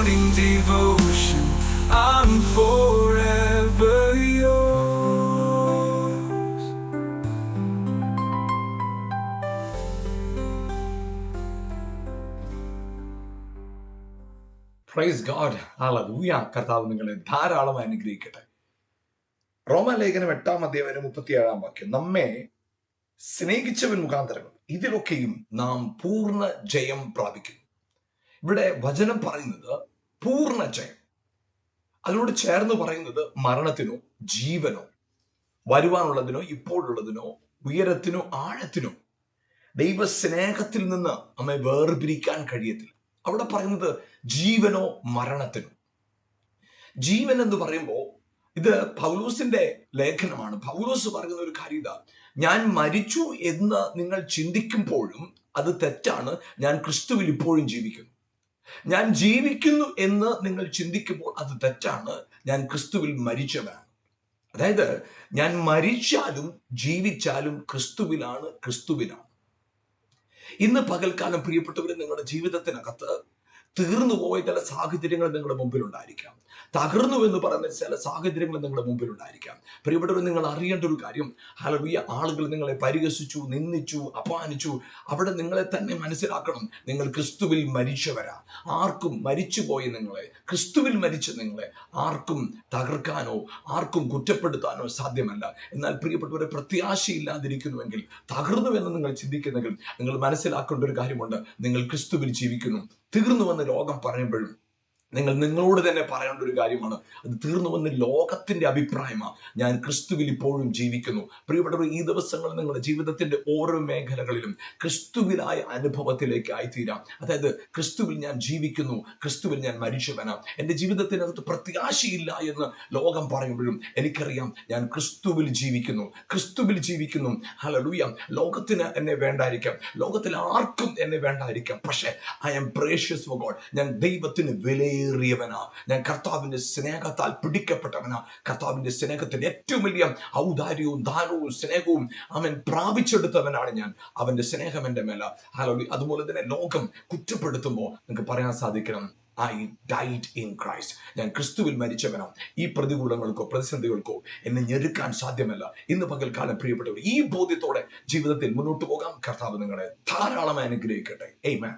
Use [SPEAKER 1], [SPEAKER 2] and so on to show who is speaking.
[SPEAKER 1] morning devotion. I'm forever yours.
[SPEAKER 2] Praise God. Hallelujah. കർത്താവ് നിങ്ങളെ ധാരാളം അനുഗ്രഹിക്കട്ടെ. റോമാലേഖനം 8:37 നമ്മെ സ്നേഹിച്ചവൻ മുഖാന്തരം ഇതിലൊക്കെയും നാം പൂർണ്ണ ജയം പ്രാപിക്കുന്നു. ഇവിടെ വചനം പറയുന്നത് പൂർണ്ണ ജയം. അതിനോട് ചേർന്ന് പറയുന്നത് മരണത്തിനോ ജീവനോ വരുവാനുള്ളതിനോ ഇപ്പോഴുള്ളതിനോ ഉയരത്തിനോ ആഴത്തിനോ ദൈവസ്നേഹത്തിൽ നിന്ന് നമ്മെ വേർപിരിക്കാൻ കഴിയത്തില്ല. അവിടെ പറയുന്നത് ജീവനോ മരണത്തിനോ. ജീവൻ എന്ന് പറയുമ്പോൾ ഇത് പൗലോസിന്റെ ലേഖനമാണ്. പൗലോസ് പറയുന്ന ഒരു കാര്യം ഇതാ: ഞാൻ മരിച്ചു എന്ന് നിങ്ങൾ ചിന്തിക്കുമ്പോഴും അത് തെറ്റാണ്. ഞാൻ ക്രിസ്തുവിൽ ഇപ്പോഴും ജീവിക്കുന്നു. ഞാൻ ജീവിക്കുന്നു എന്ന് നിങ്ങൾ ചിന്തിക്കുമ്പോൾ അത് തെറ്റാണ്. ഞാൻ ക്രിസ്തുവിൽ മരിച്ചവനാണ്. അതായത് ഞാൻ മരിച്ചാലും ജീവിച്ചാലും ക്രിസ്തുവിലാണ്, ക്രിസ്തുവിനാണ്. ഇന്ന് പകൽക്കാലം പ്രിയപ്പെട്ടവരെ, നിങ്ങളുടെ ജീവിതത്തിനകത്ത് തീർന്നു പോയ ചില സാഹചര്യങ്ങൾ നിങ്ങളുടെ മുമ്പിലുണ്ടായിരിക്കാം. തകർന്നു എന്ന് പറയുന്ന ചില സാഹചര്യങ്ങൾ നിങ്ങളുടെ മുമ്പിലുണ്ടായിരിക്കാം. പ്രിയപ്പെട്ടവർ, നിങ്ങൾ അറിയേണ്ട ഒരു കാര്യം, ഹല്ലേലൂയ, ആളുകൾ നിങ്ങളെ പരിഹസിച്ചു, നിന്ദിച്ചു, അപമാനിച്ചു. അവിടെ നിങ്ങളെ തന്നെ മനസ്സിലാക്കണം, നിങ്ങൾ ക്രിസ്തുവിൽ മരിച്ചവരാ. ആർക്കും മരിച്ചുപോയി നിങ്ങളെ, ക്രിസ്തുവിൽ മരിച്ച നിങ്ങളെ ആർക്കും തകർക്കാനോ ആർക്കും കുറ്റപ്പെടുത്താനോ സാധ്യമല്ല. എന്നാൽ പ്രിയപ്പെട്ടവരെ, പ്രത്യാശയില്ലാതിരിക്കുന്നുവെങ്കിൽ, തകർന്നുവെന്ന് നിങ്ങൾ ചിന്തിക്കുന്നെങ്കിൽ, നിങ്ങൾ മനസ്സിലാക്കേണ്ട ഒരു കാര്യമുണ്ട്: നിങ്ങൾ ക്രിസ്തുവിൽ ജീവിക്കുന്നു. തീർന്നുവെന്ന് ലോകം പറയുമ്പോഴും നിങ്ങളോട് തന്നെ പറയേണ്ട ഒരു കാര്യമാണ്, അത് തീർന്നുവെന്ന് ലോകത്തിന്റെ അഭിപ്രായമാണ്. ഞാൻ ക്രിസ്തുവിൽ ഇപ്പോഴും ജീവിക്കുന്നു. പ്രിയപ്പെട്ടവർ, ഈ ദിവസങ്ങളിൽ നിങ്ങളുടെ ജീവിതത്തിന്റെ ഓരോ മേഖലകളിലും ക്രിസ്തുവിനായ അനുഭവത്തിലേക്ക് ആയിത്തീരാം. അതായത് ക്രിസ്തുവിൽ ഞാൻ ജീവിക്കുന്നു, ക്രിസ്തുവിൽ ഞാൻ മരിച്ചവനാണ്. എൻ്റെ ജീവിതത്തിനകത്ത് പ്രത്യാശയില്ല എന്ന് ലോകം പറയുമ്പോഴും എനിക്കറിയാം, ഞാൻ ക്രിസ്തുവിൽ ജീവിക്കുന്നു, ക്രിസ്തുവിൽ ജീവിക്കുന്നു. ഹല്ലേലൂയ. ലോകത്തിന് എന്നെ വേണ്ടായിരിക്കാം, ലോകത്തിൽ ആർക്കും എന്നെ വേണ്ടായിരിക്കാം, പക്ഷേ I am precious for God. ഞാൻ ദൈവത്തിന് വിലയേറിയവനാ. ഞാൻ കർത്താവിന്റെ സ്നേഹത്താൽ പിടിക്കപ്പെട്ടവനാ. കർത്താവിന്റെ സ്നേഹത്തിന്റെ ഏറ്റവും വലിയ ഔദാര്യവും ദാനവും സ്നേഹവും അവൻ പ്രാപിച്ചെടുത്തവനാണ് ഞാൻ. അവന്റെ സ്നേഹം എൻ്റെ മേല. ഹല്ലേലൂയ. അതുപോലെ തന്നെ ലോകം കുറ്റപ്പെടുത്തുമ്പോൾ നിങ്ങൾക്ക് പറയാൻ സാധിക്കണം, ഐ ഡൈഡ് ഇൻ ക്രൈസ്റ്റ്. ഞാൻ ക്രിസ്തുവിൽ മരിച്ചവനാണ്. ഈ പ്രതികൂലങ്ങൾക്കോ പ്രതിസന്ധികൾക്കോ എന്നെ ഞെരുക്കാൻ സാധ്യമല്ല. ഇന്ന് പകൽക്കാലം പ്രിയപ്പെട്ടവർ, ഈ ബോധ്യത്തോടെ ജീവിതത്തിൽ മുന്നോട്ട് പോകാം. കർത്താവ് നിങ്ങളെ ധാരാളം അനുഗ്രഹിക്കട്ടെ. ആമേൻ.